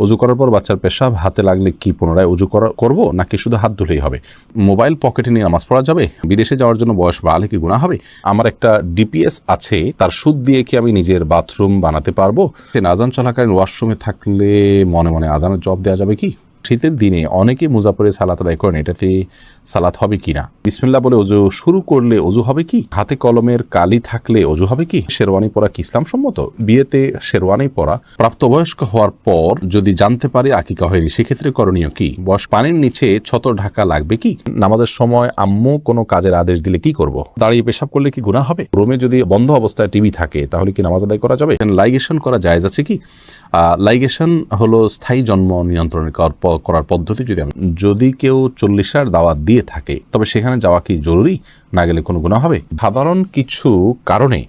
অজু করার পর বাচ্চার পেশাব হাতে লাগলে কি পুনরায় অজু করব নাকি শুধু হাত ধুলেই হবে? মোবাইল পকেটে নিয়ে নামাজ পড়া যাবে? বিদেশে যাওয়ার জন্য বয়স বাড়ালে কি গুনাহ হবে? আমার একটা ডিপিএস আছে, তার সুদ দিয়ে কি আমি নিজের বাথরুম বানাতে পারবো? আজান চলাকালীন ওয়াশরুমে থাকলে মনে মনে আজানের জবাব দেওয়া যাবে কি? শীতের দিনে অনেকে মোজা পরে সালাত আদায় করেন, এটাতে সালাত হবে কি না? বিসমিল্লাহ বলে অজু শুরু করলে অজু হবে কি? হাতে কলমের কালি থাকলে অজু হবে কি? শেরওয়ানি পরা কি ইসলাম সম্মত? বিয়েতে শেরওয়ানি পরা প্রাপ্তবয়স্ক হওয়ার পর যদি জানতে পারে আকিকা হয়নি, সেক্ষেত্রে করণীয় কি? বয়স পানির নিচে ছতর ঢাকা লাগবে কি? নামাজের সময় আম্মু কোনো কাজের আদেশ দিলে কি করব? দাঁড়িয়ে পেশাব করলে কি গুনাহ হবে? রুমে যদি বন্ধ অবস্থায় টিভি থাকে তাহলে কি নামাজ আদায় করা যাবে? লাইগেশন করা জায়েজ আছে কি? লাইগেশন হলো স্থায়ী জন্ম নিয়ন্ত্রণের করার পদ্ধতি। যদি কেউ 40-এর দাওয়াত দিয়ে থাকে তবে সেখানে যাওয়া কি জরুরি? না গেলে কোনো গুনাহ হবে? সাধারণ কিছু কারণে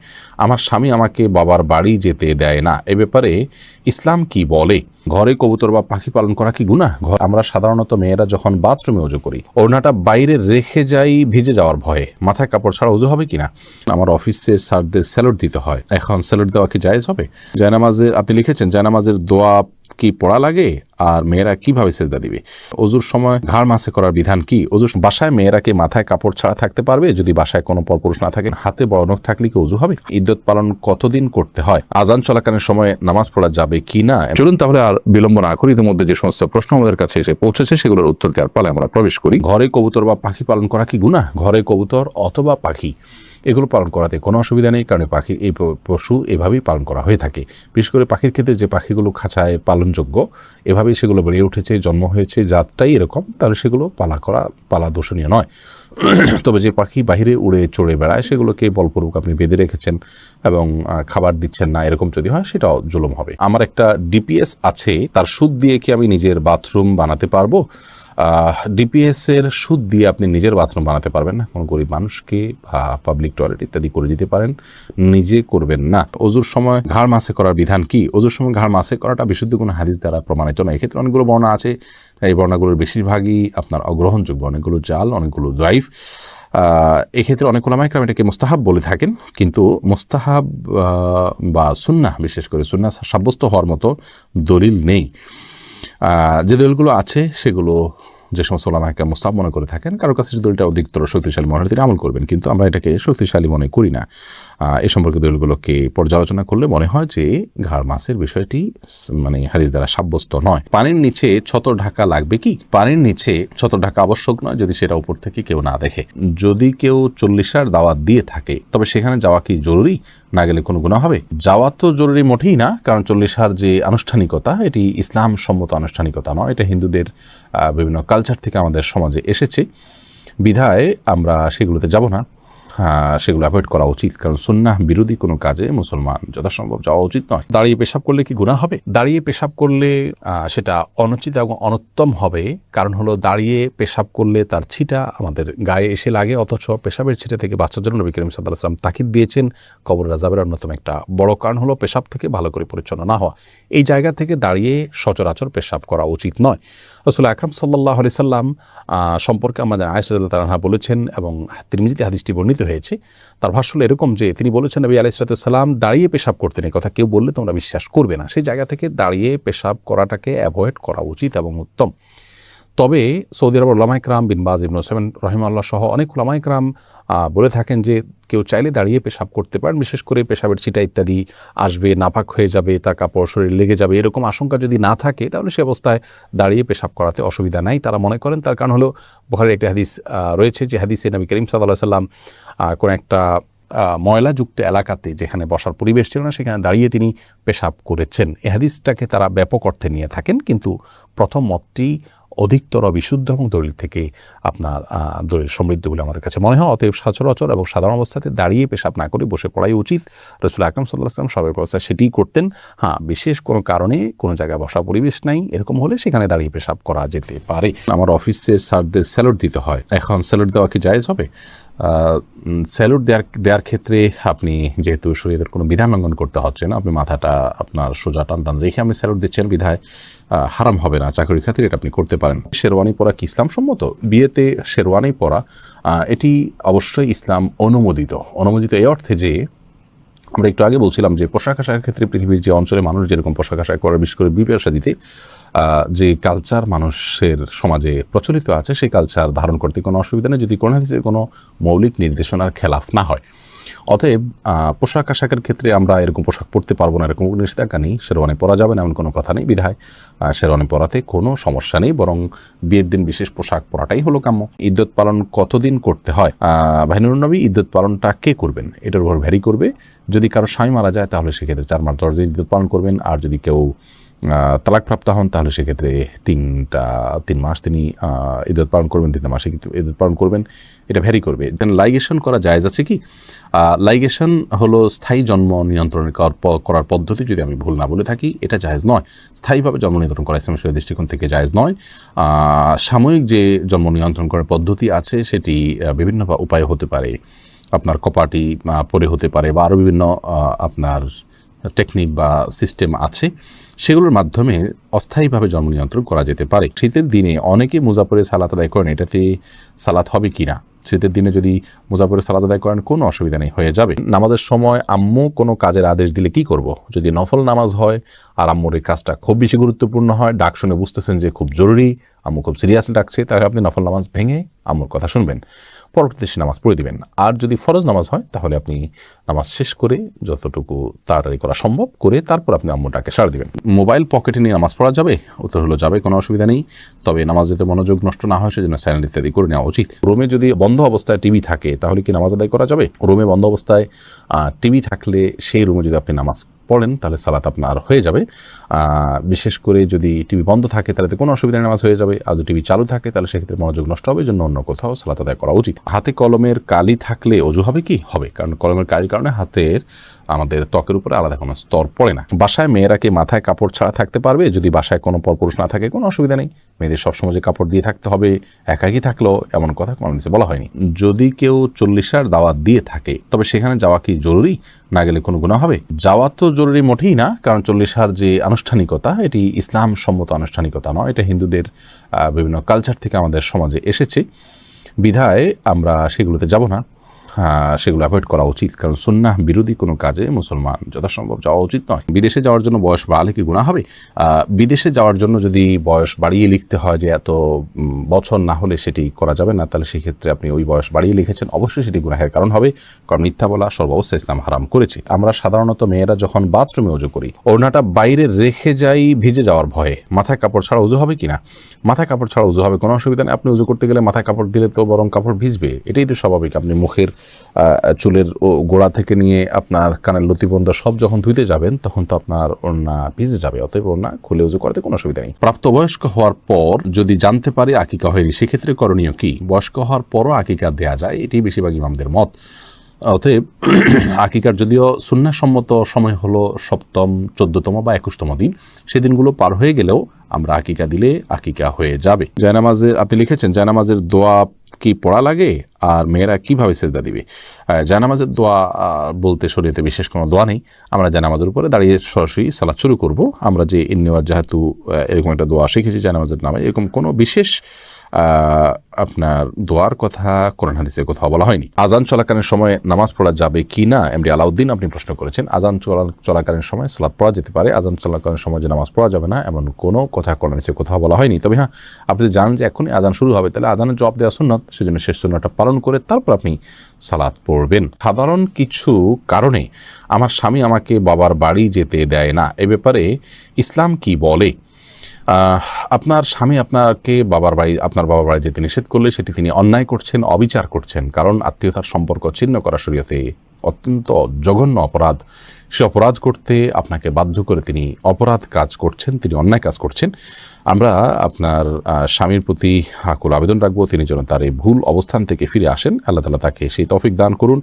আমার স্বামী আমাকে বাবার বাড়ি যেতে দেয় না, এ ব্যাপারে ইসলাম কি বলে? ঘরে কবুতর বা পাখি পালন করা কি গুনাহ? আমরা সাধারণত মেয়েরা যখন বাথরুমে ওযু করি ওড়নাটা বাইরে রেখে যাই ভিজে যাওয়ার ভয়ে, মাথায় কাপড় ছাড়া ওযু হবে কিনা? আমার অফিসে স্যারদের স্যালুট দিতে হয়, এখন স্যালুট দেওয়া কি জায়েজ হবে? জায়নামাজে আপনি লিখেছেন জায়নামাজের দোয়া কি পড়া লাগে আর মেয়েরা কিভাবে সেজদা দিবে? অজুর সময় ঘাড় মাসে করার বিধান কি? অজুর বাসায় মেয়েরা কি মাথায় কাপড় ছাড়া থাকতে পারবে যদি বাসায় কোনো পরপুরুষ না থাকে? হাতে বড় নখ থাকলে কি অজু হবে? ইদ্যত পালন কতদিন করতে হয়? আজান চলাকালীন সময় নামাজ পড়া যাবে কি না? চলুন তাহলে আর বিলম্ব না করি, ইতিমধ্যে যে সমস্ত প্রশ্ন আমাদের কাছে এসে পৌঁছেছে সেগুলোর উত্তর দেওয়ার পালে আমরা প্রবেশ করি। ঘরে কবুতর বা পাখি পালন করা কি গুনাহ? ঘরে কবুতর অথবা পাখি এগুলো পালন করাতে কোনো অসুবিধা নেই, কারণ পাখি এই পশু এভাবেই পালন করা হয়ে থাকে। বিশেষ করে পাখির ক্ষেত্রে যে পাখিগুলো খাঁচায় পালনযোগ্য, এভাবেই সেগুলো বেড়ে উঠেছে, জন্ম হয়েছে, জাতটাই এরকম, তাহলে সেগুলো পালা দোষণীয় নয়। তবে যে পাখি বাহিরে উড়ে চড়ে বেড়ায় সেগুলোকে বলপূর্বক আপনি বেঁধে রেখেছেন এবং খাবার দিচ্ছেন না, এরকম যদি হয় সেটাও জুলুম হবে। আমার একটা ডিপিএস আছে, তার সুদ দিয়ে কি আমি নিজের বাথরুম বানাতে পারবো? ডিপিএস এর সুদ দিয়ে আপনি নিজের বাথরুম বানাতে পারবেন না। কোনো গরিব মানুষকে বা পাবলিক টয়লেট ইত্যাদি করে দিতে পারেন, নিজে করবেন না। অজুর সময় ঘাড় মাসে করার বিধান কি? অজুর সময় ঘাড় মাসে করাটা বিশুদ্ধ কোনো হাদিস দ্বারা প্রমাণিত নয়। এক্ষেত্রে অনেকগুলো বর্ণনা আছে, এই বর্ণনাগুলোর বেশিরভাগই আপনার অগ্রহণযোগ্য, অনেকগুলো জাল, অনেকগুলো দাইফ। এক্ষেত্রে অনেক উলামায়ে কেরাম এটাকে মুস্তাহাব বলে থাকেন, কিন্তু মুস্তাহাব বা সুন্নাহ, বিশেষ করে সুন্নাহ সাব্যস্ত হওয়ার মতো দলিল নেই। যে দলিলগুলো আছে সেগুলো যে সমস্ত ওলামায়ে কেরাম মুস্তাহাব মনে করে থাকেন, কারোর কাছে দলিলটা অধিকতর শক্তিশালী মনে হলে তিনি আমল করবেন, কিন্তু আমরা এটাকে শক্তিশালী মনে করি না। এ সম্পর্কে দলিলগুলোকে পর্যালোচনা করলে মনে হয় যে ঘাড় মাসের বিষয়টি মানে হাদিস দ্বারা সাব্যস্ত নয়। পানির নিচে ছতর ঢাকা লাগবে কি? পানির নিচে ছতর ঢাকা আবশ্যক নয় যদি সেটা উপর থেকে কেউ না দেখে। যদি কেউ 40-এর দাওয়াত দিয়ে থাকে তবে সেখানে যাওয়া কি জরুরি? না গেলে কোনো গুনাহ হবে? যাওয়া তো জরুরি মোটেই না, কারণ 40-এর যে আনুষ্ঠানিকতা এটি ইসলাম সম্মত আনুষ্ঠানিকতা নয়, এটা হিন্দুদের বিভিন্ন কালচার থেকে আমাদের সমাজে এসেছে, বিধায় আমরা সেগুলোতে যাব না। সেগুলো অ্যাভয়েড করা উচিত, কারণ সুন্নাহ বিরোধী কোনো কাজে মুসলমান যথাসম্ভব যাওয়া উচিত নয়। দাঁড়িয়ে পেশাব করলে কি গুনাহ হবে? দাঁড়িয়ে পেশাব করলে সেটা অনুচিত এবং অনুত্তম হবে, কারণ হলো দাঁড়িয়ে পেশাব করলে তার ছিটা আমাদের গায়ে এসে লাগে, অথচ পেশাবের ছিটা থেকে বাঁচার জন্য নবী করিম সাল্লাল্লাহু আলাইহি ওয়াসাল্লাম তাকিদ দিয়েছেন। কবর আযাবের অন্যতম একটা বড় কারণ হলো পেশাব থেকে ভালো করে পরিচ্ছন্ন না হওয়া। এই জায়গা থেকে দাঁড়িয়ে সচরাচর পেশাব করা উচিত নয়। রাসূল আকরাম সাল্লাল্লাহু আলাইহি সাল্লাম সম্পর্কে আমাদের আয়েশা রাদিয়াল্লাহু তাআলা বলেছেন, এবং তিরমিজিতে হাদিসটি বর্ণিত হয়েছে, তার ভাষ্য হলো এরকম যে তিনি বলেছেন নবী আলাইহিস সালাম দাঁড়িয়ে পেশাব করতেন, এই কথা কেউ বললে তোমরা বিশ্বাস করবে না। সেই জায়গা থেকে দাঁড়িয়ে পেশাব করাটাকে অ্যাভয়েড করা উচিত এবং উত্তম। তবে সৌদি আরবের উলামায়ে কেরাম বিন বাজ, ইবনে উসাইমিন রাহিমাহুল্লাহ সহ অনেক উলামায়ে কেরাম বলে থাকেন যে কেউ চাইলে দাঁড়িয়ে পেশাব করতে পারেন, বিশেষ করে পেশাবের ছিটা ইত্যাদি আসবে, নাপাক হয়ে যাবে, তার কাপড় শরীর লেগে যাবে, এরকম আশঙ্কা যদি না থাকে তাহলে সে অবস্থায় দাঁড়িয়ে পেশাব করাতে অসুবিধা নাই তারা মনে করেন। তার কারণ হলো বুখারীর একটি হাদিস রয়েছে, যে হাদিসে নবী করিম সাল্লাল্লাহু আলাইহি ওয়াসাল্লাম কোন একটা ময়লাযুক্ত এলাকাতে যেখানে বসার পরিবেশ ছিল না সেখানে দাঁড়িয়ে তিনি পেশাব করেছেন। এই হাদিসটাকে তারা ব্যাপক অর্থে নিয়ে থাকেন, কিন্তু প্রথম মতটি অধিকতর বিশুদ্ধ এবং দলিল থেকে আপনার দলিল সমৃদ্ধ বলে আমাদের কাছে মনে হয়। অতএব সচরাচর এবং সাধারণ অবস্থাতে দাঁড়িয়ে পেশাব না করে বসে পড়াই উচিত। রাসূল আকরাম সাল্লাল্লাহু আলাইহি ওয়াসাল্লাম স্বাভাবিক অবস্থায় সেটিই করতেন। বিশেষ কোনো কারণে কোনো জায়গায় বসার পরিবেশ নাই এরকম হলে সেখানে দাঁড়িয়ে পেশাব করা যেতে পারে। আমার অফিসে স্যারদের স্যালুট দিতে হয়, এখন স্যালুট দেওয়া কি জায়েজ হবে? স্যালুট দেওয়ার ক্ষেত্রে আপনি যেহেতু শরীরের কোনো বিধান লঙ্ঘন করতে হচ্ছে না, আপনি মাথাটা আপনার সোজা টান টান রেখে আপনি স্যালুট দিচ্ছেন, বিধায় হারাম হবে না, চাকরির ক্ষেত্রে এটা আপনি করতে পারেন। শেরওয়ানি পরা কি ইসলাম সম্মত? বিয়েতে শেরওয়ানি পরা এটি অবশ্যই ইসলাম অনুমোদিত এই অর্থে যে আমরা একটু আগে বলছিলাম যে পোশাক আশাকের ক্ষেত্রে পৃথিবীর যে অঞ্চলে মানুষ যেরকম পোশাক আশাক করে, বিশেষ করে বিবাহ শাদীতে যে কালচার মানুষের সমাজে প্রচলিত আছে সেই কালচার ধারণ করতে কোনো অসুবিধা নেই, যদি কোনো হাদিসের কোনো মৌলিক নির্দেশনার খেলাফ না হয়। অতএব পোশাক আশাকের ক্ষেত্রে আমরা এরকম পোশাক পরতে পারবো না এরকম কোনো নিষেধাজ্ঞা নেই, শেরওয়ানি পরা যাবে না এমন কোনো কথা নেই, বিধায় শেরওয়ানি পরাতে কোনো সমস্যা নেই, বরং বিয়ের দিন বিশেষ পোশাক পরাটাই হলো কাম্য। ইদ্যত পালন কতদিন করতে হয়? ভাই নুরুন নবী, ইদ্যত পালনটা কে করবেন এটার উপর ভ্যারি করবে। যদি কারো স্বামী মারা যায় তাহলে সেক্ষেত্রে 4 মাস 10 দিন ইদ্যত পালন করবেন, আর যদি কেউ তালাকপ্রাপ্ত হন তাহলে সেক্ষেত্রে 3 মাস তিনি ইদ্যত পালন করবেন, 3 মাসে ইদ্যত পালন করবেন, এটা ভ্যারি করবে। দেন লাইগেশন করা জায়েজ আছে কি? লাইগেশন হলো স্থায়ী জন্ম নিয়ন্ত্রণ করার পদ্ধতি, যদি আমি ভুল না বলে থাকি এটা জায়েজ নয়। স্থায়ীভাবে জন্ম নিয়ন্ত্রণ করা ইসলামের দৃষ্টিকোণ থেকে জায়েজ নয়। সাময়িক যে জন্ম নিয়ন্ত্রণ করার পদ্ধতি আছে সেটি বিভিন্ন উপায়ে হতে পারে, আপনার কপাটি পরে হতে পারে, বা আরও বিভিন্ন আপনার টেকনিক বা সিস্টেম আছে, সেগুলোর মাধ্যমে অস্থায়ীভাবে জন্ম নিয়ন্ত্রণ করা যেতে পারে। শীতের দিনে অনেকে মুজাফরে সালাত আদায় করেন, এটাতে সালাত হবে কি না? শীতের দিনে যদি মুজাফরে সালাত আদায় করেন কোনো অসুবিধা নেই, হয়ে যাবে। নামাজের সময় আম্মু কোনো কাজের আদেশ দিলে কি করব? যদি নফল নামাজ হয় আর আম্মুর এই কাজটা খুব বেশি গুরুত্বপূর্ণ হয়, ডাক শুনে বুঝতেছেন যে খুব জরুরি, আম্মু খুব সিরিয়াসলি ডাকছে, তাহলে আপনি নফল নামাজ ভেঙে আম্মুর কথা শুনবেন, পরবর্তীতে সে নামাজ পড়ে দিবেন। আর যদি ফরজ নামাজ হয় তাহলে আপনি নামাজ শেষ করে যতটুকু তাড়াতাড়ি করা সম্ভব করে তারপর আপনি আম্মুটাকে সাড়া দিবেন। মোবাইল পকেটে নিয়ে নামাজ পড়া যাবে? উত্তর হলো যাবে, কোনো অসুবিধা নেই, তবে নামাজ যাতে মনোযোগ নষ্ট না হয় সেজন্য সাইলেন্ট ইত্যাদি করে নেওয়া উচিত। রুমে যদি বন্ধ অবস্থায় টিভি থাকে তাহলে কি নামাজ আদায় করা যাবে? রুমে বন্ধ অবস্থায় টিভি থাকলে সেই রুমে যদি আপনি নামাজ পড়েন তাহলে সালাত আপনার হয়ে যাবে। বিশেষ করে যদি টিভি বন্ধ থাকে তাহলে কোনো অসুবিধা নামাজ হয়ে যাবে, আর যদি টিভি চালু থাকে তাহলে সেক্ষেত্রে মনোযোগ নষ্ট হবে, জন্য অন্য কোথাও সালাত আদায় করা উচিত। হাতে কলমের কালি থাকলে অজু হবে কি? হবে, কারণ কলমের কালির কারণে হাতের আমাদের ত্বকের উপরে আলাদা কোনো স্তর পড়ে না। বাসায় মেয়েরা কি মাথায় কাপড় ছাড়া থাকতে পারবে? যদি বাসায় কোনো পরপুরুষ না থাকে কোনো অসুবিধা নেই, মেয়েদের সবসময় যে কাপড় দিয়ে থাকতে হবে একাকি থাকলেও এমন কথা কোনো বলা হয়নি। যদি কেউ 40 দাওয়াত দিয়ে থাকে তবে সেখানে যাওয়া কি জরুরি? না গেলে কোনো গুনাহ হবে? যাওয়া তো জরুরি মোটেই না, কারণ 40 যে আনুষ্ঠানিকতা এটি ইসলাম সম্মত আনুষ্ঠানিকতা নয়, এটা হিন্দুদের বিভিন্ন কালচার থেকে আমাদের সমাজে এসেছে, বিধায় আমরা সেগুলোতে যাব না, সেগুলো অ্যাভয়েড করা উচিত, কারণ সুন্নাহ বিরোধী কোনো কাজে মুসলমান যথাসম্ভব যাওয়া উচিত নয়। বিদেশে যাওয়ার জন্য বয়স বাড়ালে কি গুনাহ হবে? বিদেশে যাওয়ার জন্য যদি বয়স বাড়িয়ে লিখতে হয় যে এত বছর না হলে সেটি করা যাবে না, তাহলে সেক্ষেত্রে আপনি ওই বয়স বাড়িয়ে লিখেছেন, অবশ্যই সেটি গুনাহের কারণ হবে, কারণ মিথ্যা বলা সর্বাবস্থায় ইসলাম হারাম করেছে। আমরা সাধারণত মেয়েরা যখন বাথরুমে উজু করি ওড়নাটা বাইরে রেখে যাই ভিজে যাওয়ার ভয়ে, মাথায় কাপড় ছাড়া উজু হবে কিনা? মাথায় কাপড় ছাড়া উজু হবে, কোনো অসুবিধা নেই। আপনি উজু করতে গেলে মাথায় কাপড় দিলে তো বরং কাপড় ভিজবে, এটাই তো স্বাভাবিক। আপনি মুখের চুলের গোড়া থেকে নিয়ে আপনার কানের লতি পর্যন্ত সব যখন ধুইতে যাবেন তখন তো আপনার ওড়না ভিজে যাবে, অতএব ওড়না খুলে উজু করতে কোনো অসুবিধা নেই। প্রাপ্তবয়স্ক হওয়ার পর যদি জানতে পারি আকিকা হয়নি সেক্ষেত্রে করণীয় কি? বয়স্ক হওয়ার পরও আকিকা দেয়া যায়, এটি বেশিরভাগ ইমামদের মত। অতএব আকিকার যদিও সুন্নাহসম্মত সময় হলো 7ম, 14তম বা 21তম দিন, সেদিনগুলো পার হয়ে গেলেও আমরা আকিকা দিলে আকিকা হয়ে যাবে। জায়নামাজে আপনি লিখেছেন জায়নামাজের দোয়া কি পড়া লাগে, আর মেয়েরা কিভাবে সেজদা দিবে? জায়নামাজের দোয়া বলতে শরীয়তে বিশেষ কোনো দোয়া নেই, আমরা জায়নামাজের উপরে দাঁড়িয়ে সরাসরি সালাত শুরু করব। আমরা যে ইন্নিওয়াজ যেহেতু এরকম একটা দোয়া শিখেছি জায়নামাজের নামে, এরকম কোনো বিশেষ আপনার দোয়ার কথা কোরআন হাদিসে কোথাও বলা হয়নি। আজান চলাকালীন সময় নামাজ পড়া যাবে কি না? এমডি আলাউদ্দিন আপনি প্রশ্ন করেছেন। আজান চলাকালীন সময় সালাত পড়া যেতে পারে, আজান চলাকালীন সময় যে নামাজ পড়া যাবে না এমন কোনো কথা কোরআন হাদিসে কোথাও বলা হয়নি। তবে হ্যাঁ, আপনি জানেন যে এখনই আজান শুরু হবে, তাহলে আজানের জবাব দেওয়া সুন্নাত, সেজন্য শেষ সুন্নাতটা পালন করে তারপর আপনি সালাত পড়বেন। সাধারণ কিছু কারণে আমার স্বামী আমাকে বাবার বাড়ি যেতে দেয় না, এ ব্যাপারে ইসলাম কি বলে? আপনার স্বামী আপনার বাবার বাড়ি যেতে নিষেধ করলে সেটি তিনি অন্যায় করছেন, অবিচার করছেন, কারণ আত্মীয়তার সম্পর্ক ছিন্ন করা শরীয়তে অত্যন্ত জঘন্য অপরাধ। সে অপরাধ করতে আপনাকে বাধ্য করে তিনি অপরাধ কাজ করছেন, তিনি অন্যায় কাজ করছেন। আমরা আপনার স্বামীর প্রতি আকুল আবেদন রাখবো তিনি যেন তার এই ভুল অবস্থান থেকে ফিরে আসেন, আল্লাহ তাআলা তাকে সেই তৌফিক দান করুন।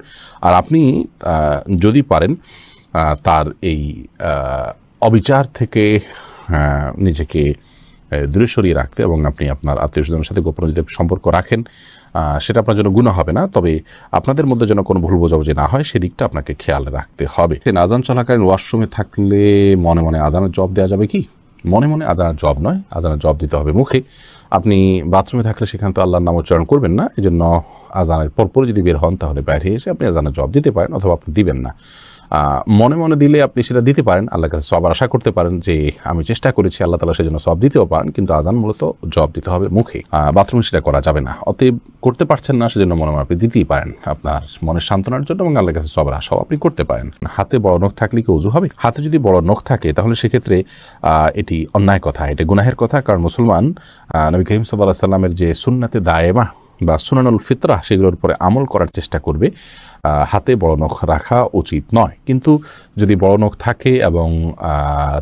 আর আপনি যদি পারেন তার এই অবিচার থেকে নিজেকে দূরে সরিয়ে রাখতে, এবং আপনি আপনার আত্মীয় স্বজনের সাথে গোপন যদি সম্পর্ক রাখেন সেটা আপনার জন্য গুনাহ হবে না, তবে আপনাদের মধ্যে যেন কোনো ভুল বোঝাবুঝি না হয় সেদিকটা আপনাকে খেয়াল রাখতে হবে। আজান চলাকালীন ওয়াশরুমে থাকলে মনে মনে আজানের জবাব দেওয়া যাবে কি? মনে মনে আজানের জবাব নয়, আজানের জবাব দিতে হবে মুখে। আপনি বাথরুমে থাকলে সেখানে তো আল্লাহর নাম উচ্চারণ করবেন না, এই জন্য আজানের পরপর যদি বের হন তাহলে বাইরে এসে আপনি আজানের জবাব দিতে পারেন, অথবা আপনি দিবেন না। মনে মনে দিলে আপনি সেটা দিতে পারেন, আল্লাহর কাছে সওয়াব আশা করতে পারেন যে আমি চেষ্টা করেছি, আল্লাহ তাআলা সেজন্য সওয়াব দিতেও পারেন, কিন্তু আজান মূলত জবাব দিতে হবে মুখে, বাথরুমে সেটা করা যাবে না। অতএব করতে পারছেন না, সেজন্য মনে মনে আপনি দিতেই পারেন আপনার মনের সান্ত্বনার জন্য, এবং আল্লাহর কাছে সওয়াবের আশাও আপনি করতে পারেন। হাতে বড় নখ থাকলে কি ওযু হবে? হাতে যদি বড় নখ থাকে তাহলে সেক্ষেত্রে এটি অন্যায় কথা, এটা গুনাহের কথা। কারণ মুসলমান নবী করিম সাল্লাল্লাহু আলাইহি ওয়াসাল্লামের যে সুন্নাতে দায়েমা বা সুনানুল ফিতরা সেগুলোর উপরে আমল করার চেষ্টা করবে। হাতে বড় নখ রাখা উচিত নয়, কিন্তু যদি বড় নখ থাকে এবং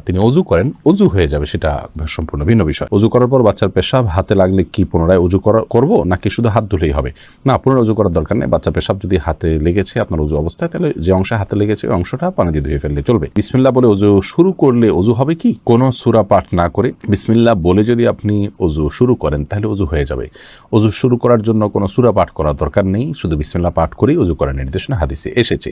তিনি অজু করেন, অজু হয়ে যাবে, সেটা সম্পূর্ণ ভিন্ন বিষয়। অজু করার পর বাচ্চার পেশাব হাতে লাগলে কি পুনরায় অজু করব নাকি শুধু হাত ধুলেই হবে? না, পুনরায় অজু করার দরকার নেই। বাচ্চার পেশাব যদি হাতে লেগেছে আপনার অজু অবস্থায়, তাহলে যে অংশে হাতে লেগেছে ওই অংশটা পানি দিয়ে ধুয়ে ফেললে চলবে। বিসমিল্লাহ বলে অজু শুরু করলে অজু হবে কি? কোনো সূরা পাঠ না করে বিসমিল্লাহ বলে যদি আপনি অজু শুরু করেন তাহলে অজু হয়ে যাবে। অজু শুরু করার জন্য কোনো সূরা পাঠ করার দরকার নেই, শুধু বিসমিল্লাহ পাঠ করেই অজু করার নির্দেশনা হাদিসে এসেছে।